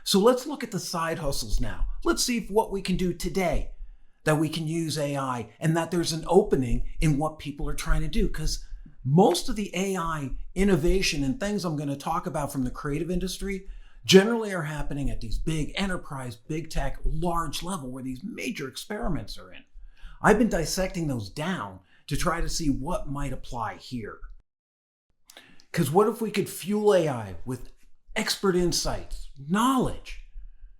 So let's look at the side hustles now. Let's see if what we can do today that we can use AI and that there's an opening in what people are trying to do. Because most of the AI innovation and things I'm going to talk about from the creative industry generally are happening at these big enterprise, big tech, large level where these major experiments are in. I've been dissecting those down to try to see what might apply here. Because what if we could fuel AI with expert insights, knowledge,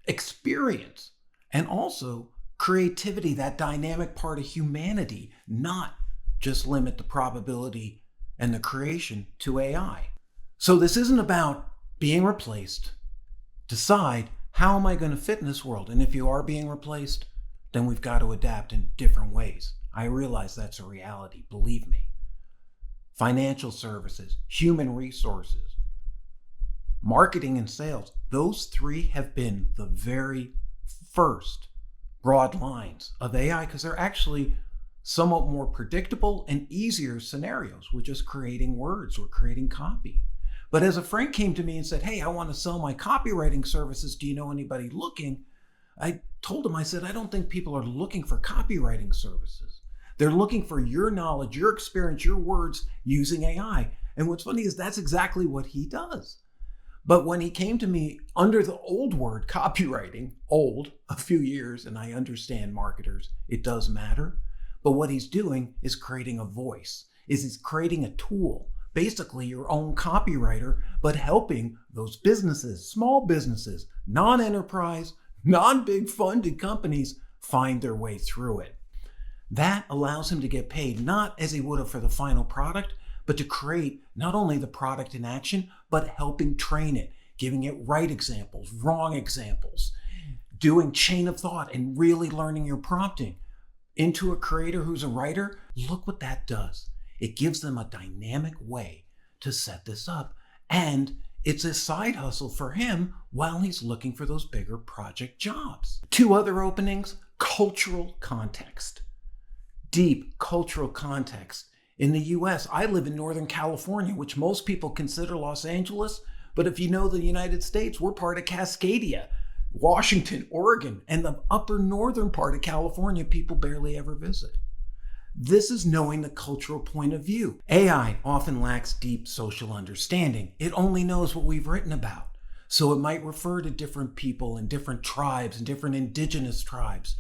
experience, and also creativity, that dynamic part of humanity, not just limit the probability and the creation to AI. So this isn't about being replaced. Decide, how am I going to fit in this world? And if you are being replaced, then we've got to adapt in different ways. I realize that's a reality, believe me. Financial services, human resources, marketing and sales, those three have been the very first broad lines of AI because they're actually somewhat more predictable and easier scenarios. We're just creating words, we're creating copy. But as a friend came to me and said, hey, I want to sell my copywriting services. Do you know anybody looking? I told him, I said, I don't think people are looking for copywriting services. They're looking for your knowledge, your experience, your words using AI. And what's funny is that's exactly what he does. But when he came to me under the old word, copywriting, old, a few years, and I understand marketers, it does matter. But what he's doing is creating a voice, is he's creating a tool, basically your own copywriter, but helping those businesses, small businesses, non-enterprise, non-big funded companies find their way through it. That allows him to get paid, not as he would have for the final product, but to create not only the product in action, but helping train it, giving it right examples, wrong examples, doing chain of thought and really learning your prompting. Into a creator who's a writer, look what that does. It gives them a dynamic way to set this up. And it's a side hustle for him while he's looking for those bigger project jobs. Two other openings, cultural context. Deep cultural context. In the US, I live in Northern California, which most people consider Los Angeles. But if you know the United States, we're part of Cascadia, Washington, Oregon, and the upper northern part of California people barely ever visit. This is knowing the cultural point of view. AI often lacks deep social understanding. It only knows what we've written about. So it might refer to different people and different tribes and different indigenous tribes.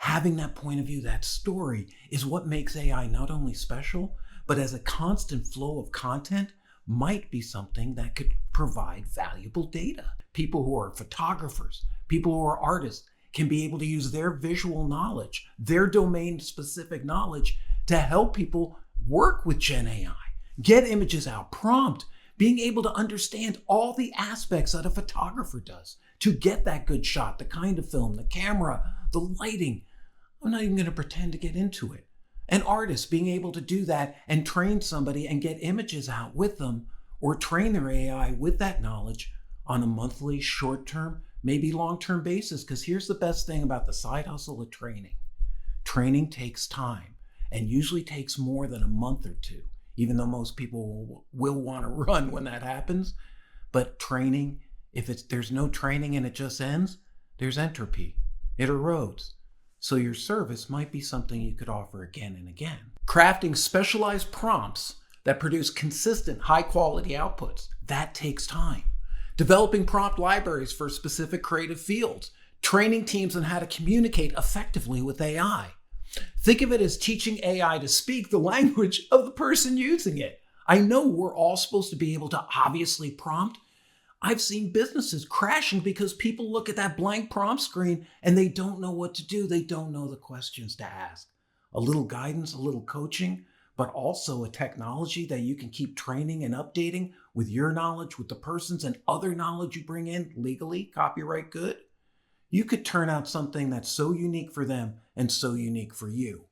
Having that point of view, that story, is what makes AI not only special, but as a constant flow of content, might be something that could provide valuable data. People who are photographers, people who are artists, can be able to use their visual knowledge, their domain-specific knowledge to help people work with Gen AI, get images out, prompt, being able to understand all the aspects that a photographer does to get that good shot, the kind of film, the camera, the lighting. I'm not even going to pretend to get into it. An artist being able to do that and train somebody and get images out with them, or train their AI with that knowledge on a monthly, short-term, maybe long-term basis. Because here's the best thing about the side hustle of training. Training takes time and usually takes more than a month or two, even though most people will want to run when that happens. But training, if there's no training and it just ends, there's entropy. It erodes. So your service might be something you could offer again and again. Crafting specialized prompts that produce consistent, high-quality outputs, that takes time. Developing prompt libraries for specific creative fields. Training teams on how to communicate effectively with AI. Think of it as teaching AI to speak the language of the person using it. I know we're all supposed to be able to obviously prompt. I've seen businesses crashing because people look at that blank prompt screen and they don't know what to do. They don't know the questions to ask. A little guidance, a little coaching, but also a technology that you can keep training and updating with your knowledge, with the person's and other knowledge you bring in legally, copyright good. You could turn out something that's so unique for them and so unique for you.